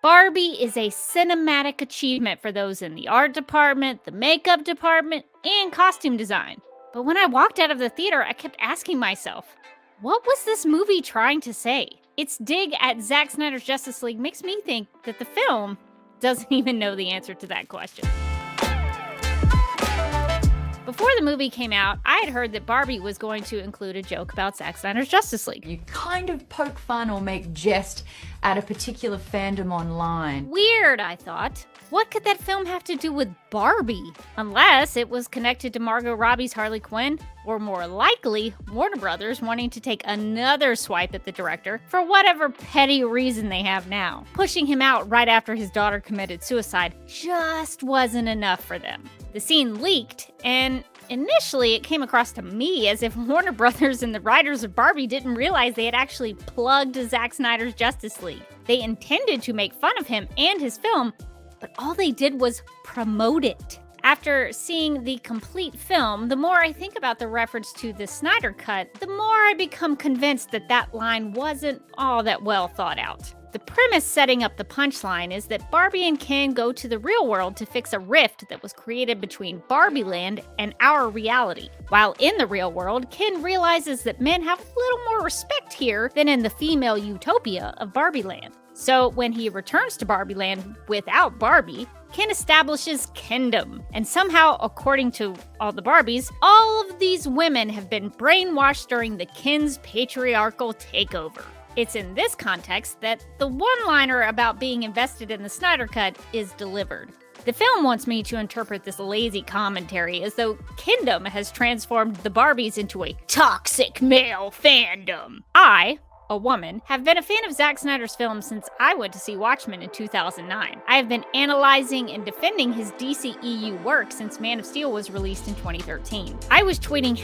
Barbie is a cinematic achievement for those in the art department, the makeup department, and costume design. But when I walked out of the theater, I kept asking myself, what was this movie trying to say? Its dig at Zack Snyder's Justice League makes me think that the film doesn't even know the answer to that question. Before the movie came out, I had heard that Barbie was going to include a joke about Zack Snyder's Justice League. You kind of poke fun or make jest at a particular fandom online. Weird, I thought. What could that film have to do with Barbie? Unless it was connected to Margot Robbie's Harley Quinn, or more likely, Warner Brothers wanting to take another swipe at the director for whatever petty reason they have now. Pushing him out right after his daughter committed suicide just wasn't enough for them. The scene leaked, and initially it came across to me as if Warner Brothers and the writers of Barbie didn't realize they had actually plugged Zack Snyder's Justice League. They intended to make fun of him and his film, but all they did was promote it. After seeing the complete film, the more I think about the reference to the Snyder Cut, the more I become convinced that that line wasn't all that well thought out. The premise setting up the punchline is that Barbie and Ken go to the real world to fix a rift that was created between Barbie Land and our reality. While in the real world, Ken realizes that men have a little more respect here than in the female utopia of Barbie Land. So when he returns to Barbie Land without Barbie, Ken establishes Kendom. And somehow, according to all the Barbies, all of these women have been brainwashed during the Ken's patriarchal takeover. It's in this context that the one-liner about being invested in the Snyder Cut is delivered. The film wants me to interpret this lazy commentary as though Kendom has transformed the Barbies into a toxic male fandom. I, a woman, have been a fan of Zack Snyder's films since I went to see Watchmen in 2009. I have been analyzing and defending his DCEU work since Man of Steel was released in 2013. I was tweeting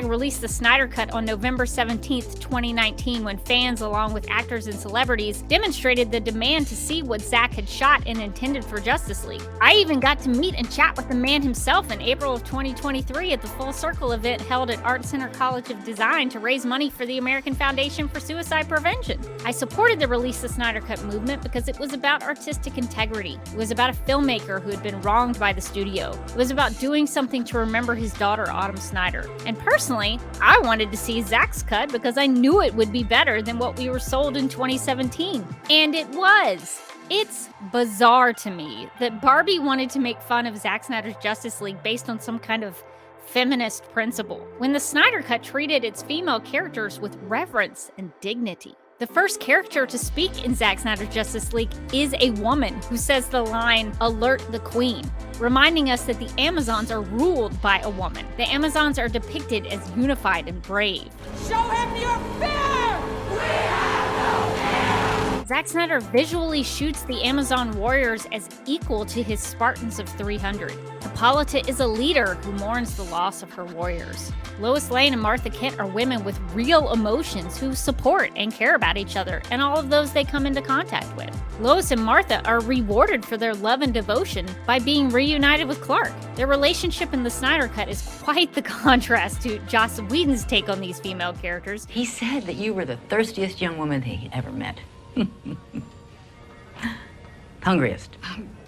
#release the Snyder Cut on November 17th, 2019 when fans along with actors and celebrities demonstrated the demand to see what Zack had shot and intended for Justice League. I even got to meet and chat with the man himself in April of 2023 at the Full Circle event held at Art Center College of Design to raise money for the American Foundation for Suicide Prevention. I supported the Release the Snyder Cut movement because it was about artistic integrity. It was about a filmmaker who had been wronged by the studio. It was about doing something to remember his daughter, Autumn Snyder. And personally, I wanted to see Zack's cut because I knew it would be better than what we were sold in 2017. And it was. It's bizarre to me that Barbie wanted to make fun of Zack Snyder's Justice League based on some kind of feminist principle, when the Snyder Cut treated its female characters with reverence and dignity. The first character to speak in Zack Snyder's Justice League is a woman who says the line, "Alert the Queen," reminding us that the Amazons are ruled by a woman. The Amazons are depicted as unified and brave. Show him your fear! We have no fear! Zack Snyder visually shoots the Amazon warriors as equal to his Spartans of 300. Hippolyta is a leader who mourns the loss of her warriors. Lois Lane and Martha Kent are women with real emotions who support and care about each other and all of those they come into contact with. Lois and Martha are rewarded for their love and devotion by being reunited with Clark. Their relationship in the Snyder Cut is quite the contrast to Joss Whedon's take on these female characters. He said that you were the thirstiest young woman he ever met. Hungriest.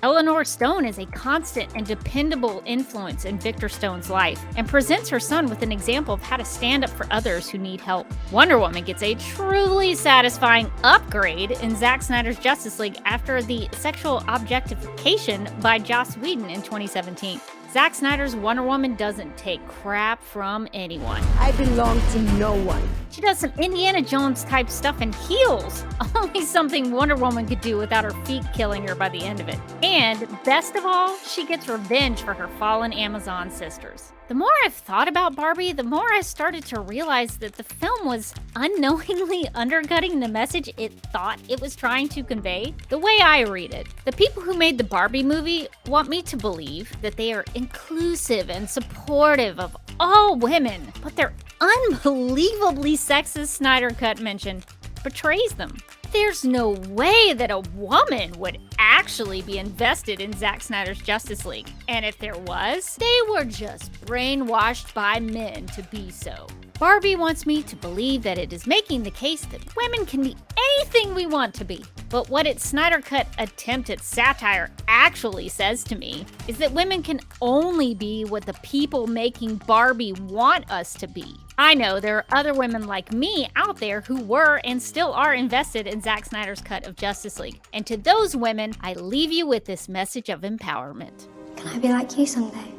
Eleanor Stone is a constant and dependable influence in Victor Stone's life and presents her son with an example of how to stand up for others who need help. Wonder Woman gets a truly satisfying upgrade in Zack Snyder's Justice League after the sexual objectification by Joss Whedon in 2017. Zack Snyder's Wonder Woman doesn't take crap from anyone. I belong to no one. She does some Indiana Jones type stuff in heels. Only something Wonder Woman could do without her feet killing her by the end of it. And best of all, she gets revenge for her fallen Amazon sisters. The more I've thought about Barbie, the more I started to realize that the film was unknowingly undercutting the message it thought it was trying to convey. The way I read it, the people who made the Barbie movie want me to believe that they are inclusive and supportive of all women, but their unbelievably sexist Snyder Cut mention betrays them. There's no way that a woman would actually be invested in Zack Snyder's Justice League. And if there was, they were just brainwashed by men to be so. Barbie wants me to believe that it is making the case that women can be anything we want to be. But what its Snyder Cut attempt at satire actually says to me is that women can only be what the people making Barbie want us to be. I know there are other women like me out there who were and still are invested in Zack Snyder's cut of Justice League. And to those women, I leave you with this message of empowerment. Can I be like you someday?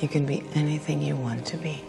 You can be anything you want to be.